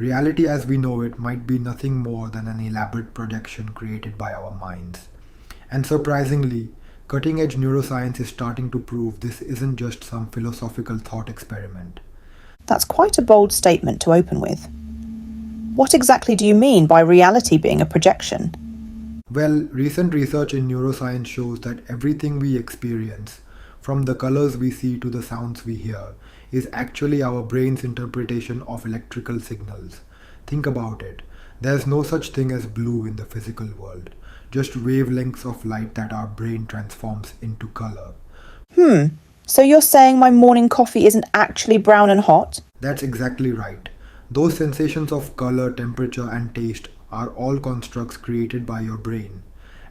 Reality as we know it might be nothing more than an elaborate projection created by our minds. And surprisingly, cutting edge neuroscience is starting to prove this isn't just some philosophical thought experiment. That's quite a bold statement to open with. What exactly do you mean by reality being a projection? Well, recent research in neuroscience shows that everything we experience, from the colors we see to the sounds we hear, is actually our brain's interpretation of electrical signals. Think about it. There's no such thing as blue in the physical world, just wavelengths of light that our brain transforms into color. So you're saying my morning coffee isn't actually brown and hot? That's exactly right. Those sensations of color, temperature, and taste are all constructs created by your brain.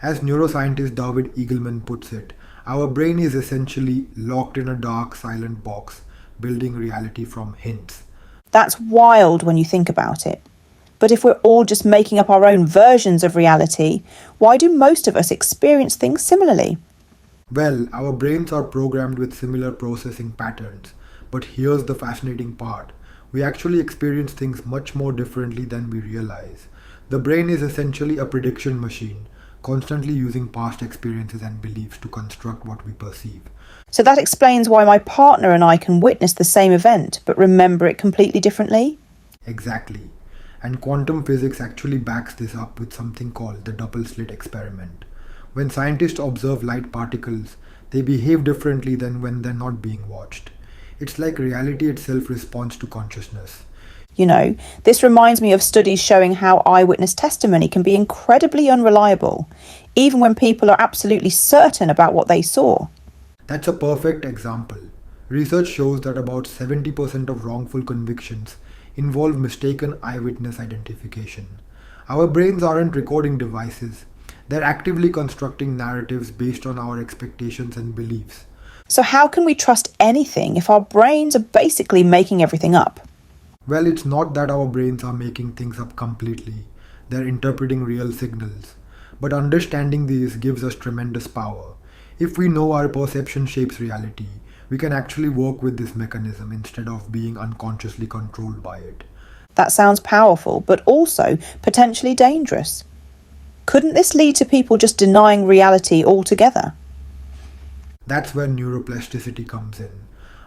As neuroscientist David Eagleman puts it, our brain is essentially locked in a dark, silent box, building reality from hints. That's wild when you think about it. But if we're all just making up our own versions of reality, why do most of us experience things similarly? Well, our brains are programmed with similar processing patterns, but here's the fascinating part. We actually experience things much more differently than we realize. The brain is essentially a prediction machine, constantly using past experiences and beliefs to construct what we perceive. So that explains why my partner and I can witness the same event but remember it completely differently? Exactly. And quantum physics actually backs this up with something called the Double Slit Experiment. When scientists observe light particles, they behave differently than when they're not being watched. It's like reality itself responds to consciousness. This reminds me of studies showing how eyewitness testimony can be incredibly unreliable, even when people are absolutely certain about what they saw. That's a perfect example. Research shows that about 70% of wrongful convictions involve mistaken eyewitness identification. Our brains aren't recording devices, they're actively constructing narratives based on our expectations and beliefs. So how can we trust anything if our brains are basically making everything up? Well, it's not that our brains are making things up completely, they're interpreting real signals. But understanding these gives us tremendous power. If we know our perception shapes reality, we can actually work with this mechanism instead of being unconsciously controlled by it. That sounds powerful, but also potentially dangerous. Couldn't this lead to people just denying reality altogether? That's where neuroplasticity comes in.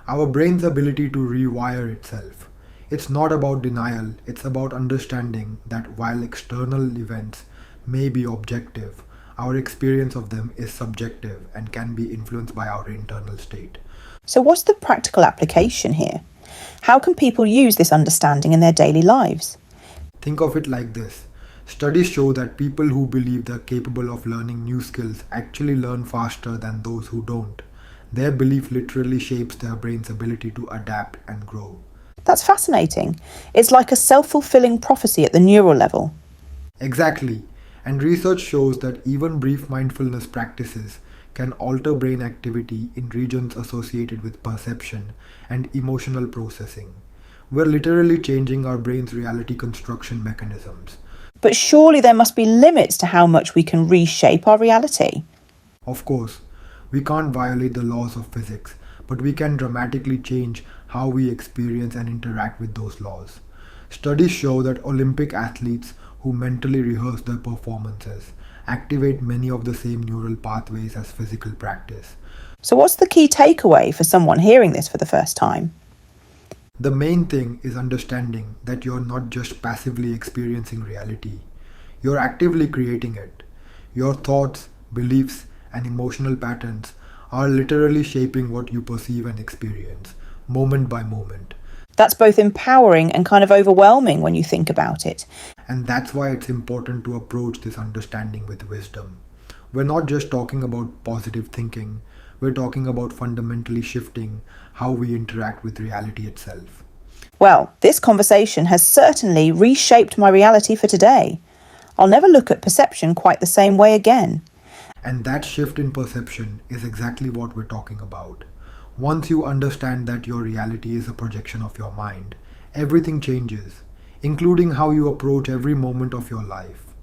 Our brain's ability to rewire itself. It's not about denial, it's about understanding that while external events may be objective, our experience of them is subjective and can be influenced by our internal state. So what's the practical application here? How can people use this understanding in their daily lives? Think of it like this. Studies show that people who believe they're capable of learning new skills actually learn faster than those who don't. Their belief literally shapes their brain's ability to adapt and grow. That's fascinating. It's like a self-fulfilling prophecy at the neural level. Exactly. And research shows that even brief mindfulness practices can alter brain activity in regions associated with perception and emotional processing. We're literally changing our brain's reality construction mechanisms. But surely there must be limits to how much we can reshape our reality. Of course, we can't violate the laws of physics, but we can dramatically change how we experience and interact with those laws. Studies show that Olympic athletes who mentally rehearse their performances activate many of the same neural pathways as physical practice. So what's the key takeaway for someone hearing this for the first time? The main thing is understanding that you're not just passively experiencing reality, you're actively creating it. Your thoughts, beliefs, and emotional patterns are literally shaping what you perceive and experience, moment by moment. That's both empowering and kind of overwhelming when you think about it. And that's why it's important to approach this understanding with wisdom. We're not just talking about positive thinking, we're talking about fundamentally shifting how we interact with reality itself. Well, this conversation has certainly reshaped my reality for today. I'll never look at perception quite the same way again. And that shift in perception is exactly what we're talking about. Once you understand that your reality is a projection of your mind, everything changes, including how you approach every moment of your life.